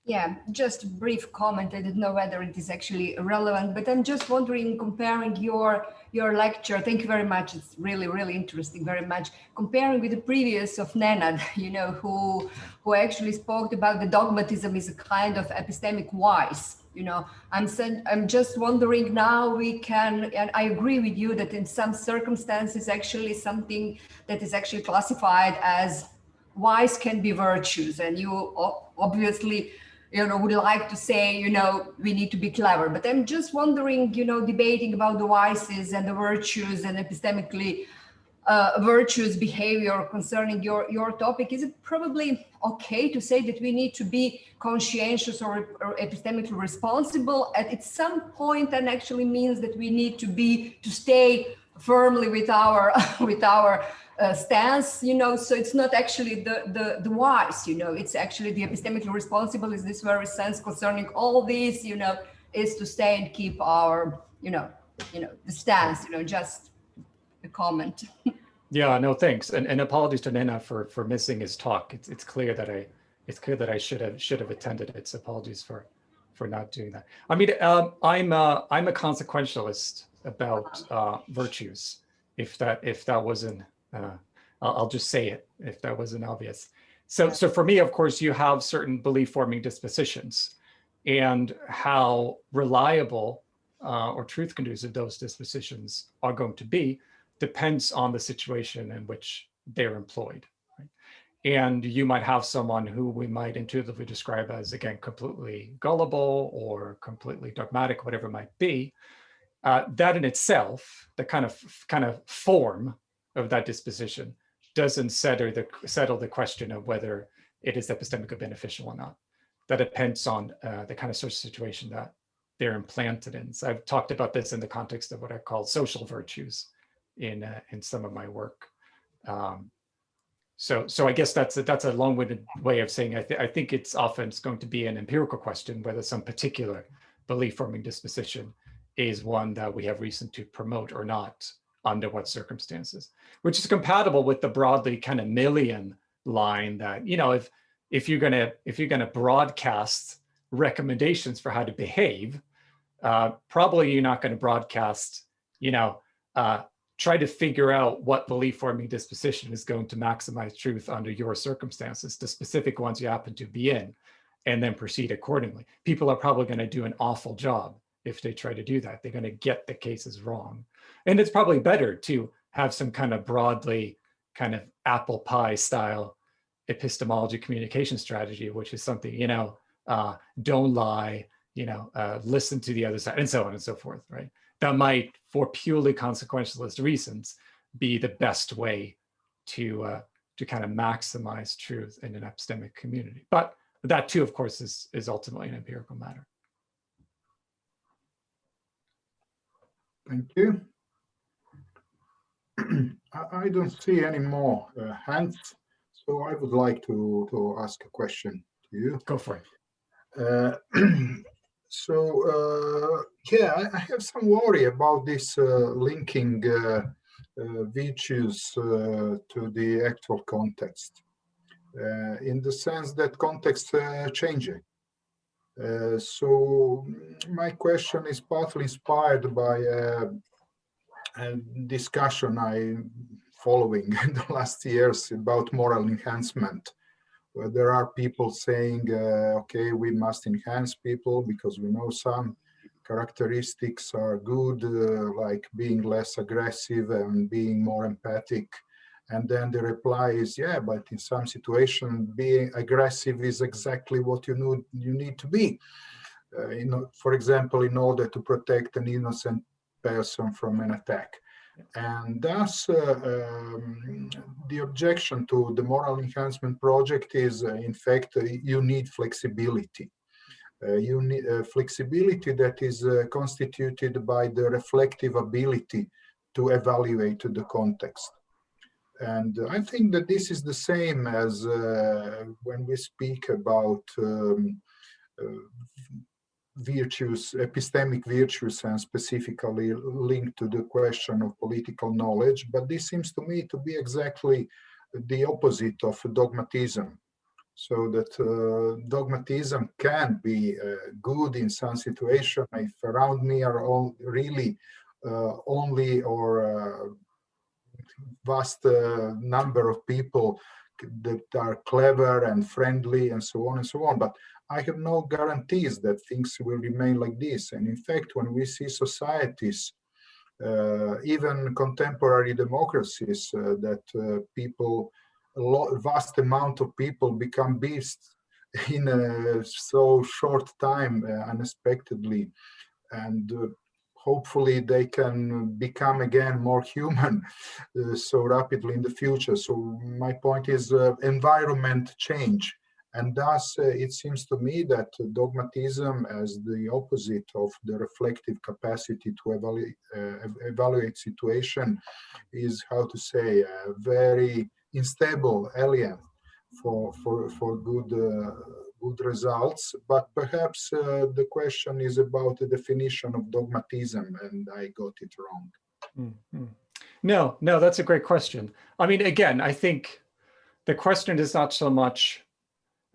Yeah, just a brief comment. I don't know whether it is actually relevant, but I'm just wondering, comparing your lecture, thank you very much. It's really, really interesting, very much. Comparing with the previous of Nenad, who actually spoke about the dogmatism is a kind of epistemic vice. I'm just wondering now we can, and I agree with you that in some circumstances, actually something that is actually classified as vice can be virtues, and you obviously would like to say, we need to be clever. But I'm just wondering, debating about the vices and the virtues and epistemically virtuous behavior concerning your topic, is it probably okay to say that we need to be conscientious or epistemically responsible at some point, and actually means that we need to stay firmly with our stance, you know? So it's not actually the wise, you know, it's actually the epistemically responsible is this very sense concerning all this, you know, is to stay and keep our, you know, the stance, you know, just a comment. Yeah, no, thanks, and apologies to Nena for missing his talk. It's clear that I should have attended it. So apologies for not doing that. I mean, I'm a consequentialist about virtues. If that wasn't, I'll just say it if that wasn't obvious. So for me, of course, you have certain belief forming dispositions, and how reliable or truth conducive those dispositions are going to be depends on the situation in which they're employed. Right? And you might have someone who we might intuitively describe as, again, completely gullible or completely dogmatic, whatever it might be. That in itself, the kind of form of that disposition doesn't settle the question of whether it is epistemically beneficial or not. That depends on the kind of social situation that they're implanted in. So I've talked about this in the context of what I call social virtues in some of my work. So I guess that's a long-winded way of saying I think it's often going to be an empirical question whether some particular belief-forming disposition is one that we have reason to promote or not, under what circumstances, which is compatible with the broadly kind of Millian line that, you know, if you're gonna broadcast recommendations for how to behave, probably you're not going to broadcast, you know, try to figure out what belief-forming disposition is going to maximize truth under your circumstances, the specific ones you happen to be in, and then proceed accordingly. People are probably going to do an awful job if they try to do that. They're going to get the cases wrong. And it's probably better to have some kind of broadly kind of apple pie style epistemology communication strategy, which is something, you know, don't lie, you know, listen to the other side, and so on and so forth, right? That might, for purely consequentialist reasons, be the best way to kind of maximize truth in an epistemic community. But that too, of course, is ultimately an empirical matter. Thank you. I don't see any more hands, so I would like to ask a question to you. Go for it. Yeah, I have some worry about this linking virtues to the actual context, in the sense that context changing. So my question is partly inspired by a discussion I'm following in the last years about moral enhancement, where there are people saying, okay, we must enhance people because we know some characteristics are good, like being less aggressive and being more empathic. And then the reply is, yeah, but in some situation, being aggressive is exactly what you need to be. You know, for example, in order to protect an innocent person from an attack. And thus, the objection to the moral enhancement project is, in fact, you need flexibility. You need flexibility that is constituted by the reflective ability to evaluate the context. And I think that this is the same as when we speak about virtues, epistemic virtues, and specifically linked to the question of political knowledge. But this seems to me to be exactly the opposite of dogmatism. So that dogmatism can be good in some situation if around me are all really only or vast number of people that are clever and friendly and so on and so on. But I have no guarantees that things will remain like this. And in fact, when we see societies, even contemporary democracies, that people, a vast amount of people become beasts in a so short time, unexpectedly, and hopefully they can become again more human so rapidly in the future. So my point is environment change. And thus, it seems to me that dogmatism as the opposite of the reflective capacity to evaluate situation is, how to say, a very unstable alien for good results. But perhaps the question is about the definition of dogmatism, and I got it wrong. Mm-hmm. No, that's a great question. I mean, again, I think the question is not so much,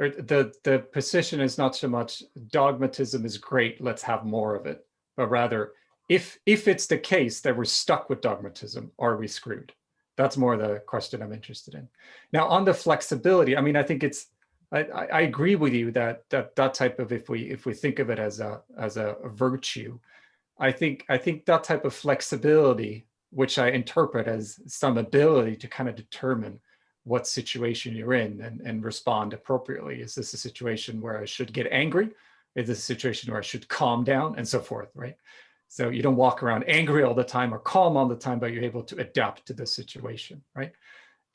or the position is not so much dogmatism is great, let's have more of it, but rather if it's the case that we're stuck with dogmatism, are we screwed? That's more the question I'm interested in. Now, on the flexibility, I mean, I think it's, I agree with you that type of, if we think of it as a virtue, I think that type of flexibility, which I interpret as some ability to kind of determine what situation you're in and respond appropriately. Is this a situation where I should get angry? Is this a situation where I should calm down, and so forth, right? So you don't walk around angry all the time or calm all the time, but you're able to adapt to the situation, right?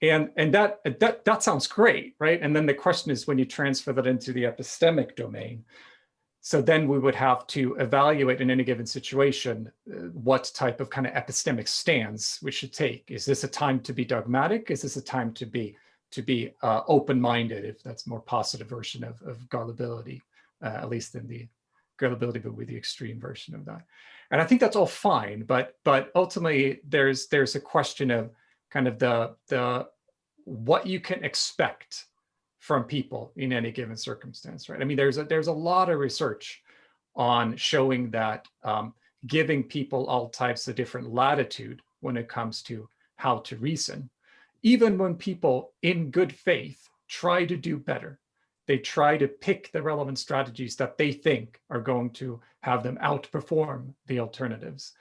And that sounds great, right? And then the question is, when you transfer that into the epistemic domain, so then we would have to evaluate in any given situation what type of kind of epistemic stance we should take. Is this a time to be dogmatic? Is this a time to be open-minded, if that's a more positive version of gullibility, at least in the gullibility, but with the extreme version of that. And I think that's all fine, but ultimately there's a question of kind of the what you can expect from people in any given circumstance, right? I mean, there's a lot of research on showing that giving people all types of different latitude when it comes to how to reason, even when people in good faith try to do better, they try to pick the relevant strategies that they think are going to have them outperform the alternatives.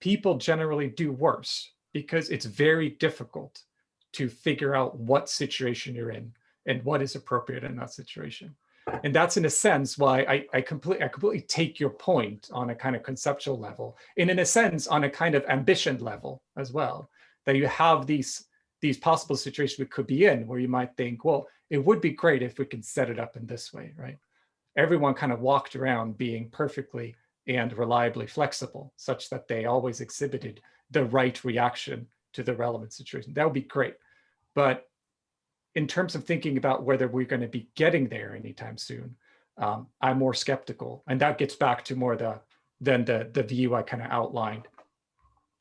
People generally do worse because it's very difficult to figure out what situation you're in and what is appropriate in that situation. And that's in a sense why I completely take your point on a kind of conceptual level, and in a sense on a kind of ambition level as well, that you have these possible situations we could be in where you might think, well, it would be great if we could set it up in this way, right? Everyone kind of walked around being perfectly and reliably flexible, such that they always exhibited the right reaction to the relevant situation. That would be great. But in terms of thinking about whether we're going to be getting there anytime soon, I'm more skeptical. And that gets back to more the view I kind of outlined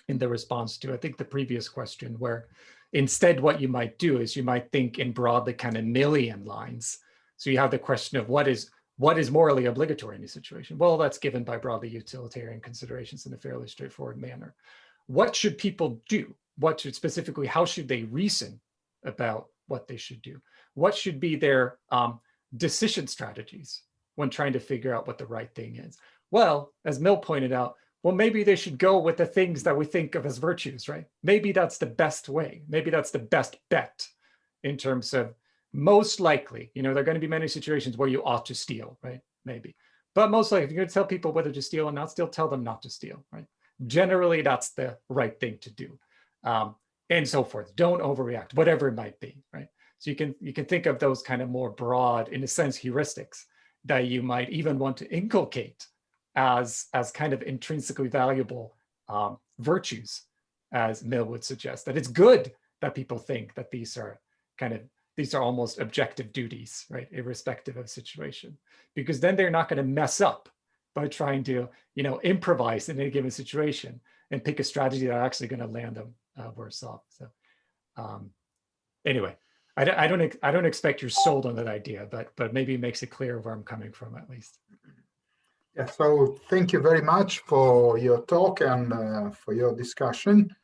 in the response to, I think, the previous question, where instead what you might do is you might think in broadly kind of Millian lines. So you have the question of what is morally obligatory in a situation? Well, that's given by broadly utilitarian considerations in a fairly straightforward manner. What should people do? Specifically, how should they reason about what they should do? What should be their decision strategies when trying to figure out what the right thing is? Well, as Mill pointed out, well, maybe they should go with the things that we think of as virtues, right? Maybe that's the best way. Maybe that's the best bet in terms of most likely, there are going to be many situations where you ought to steal, right? Maybe. But most likely, if you're going to tell people whether to steal or not steal, tell them not to steal, right? Generally, that's the right thing to do. And so forth. Don't overreact, whatever it might be, right? So you can think of those kind of more broad, in a sense, heuristics that you might even want to inculcate as kind of intrinsically valuable virtues, as Mill would suggest. That it's good that people think that these are almost objective duties, right, irrespective of situation, because then they're not going to mess up by trying to improvise in any given situation and pick a strategy that's actually going to land them worse off. So anyway, I don't expect you're sold on that idea, but maybe it makes it clear where I'm coming from, at least. Yeah, so thank you very much for your talk and for your discussion.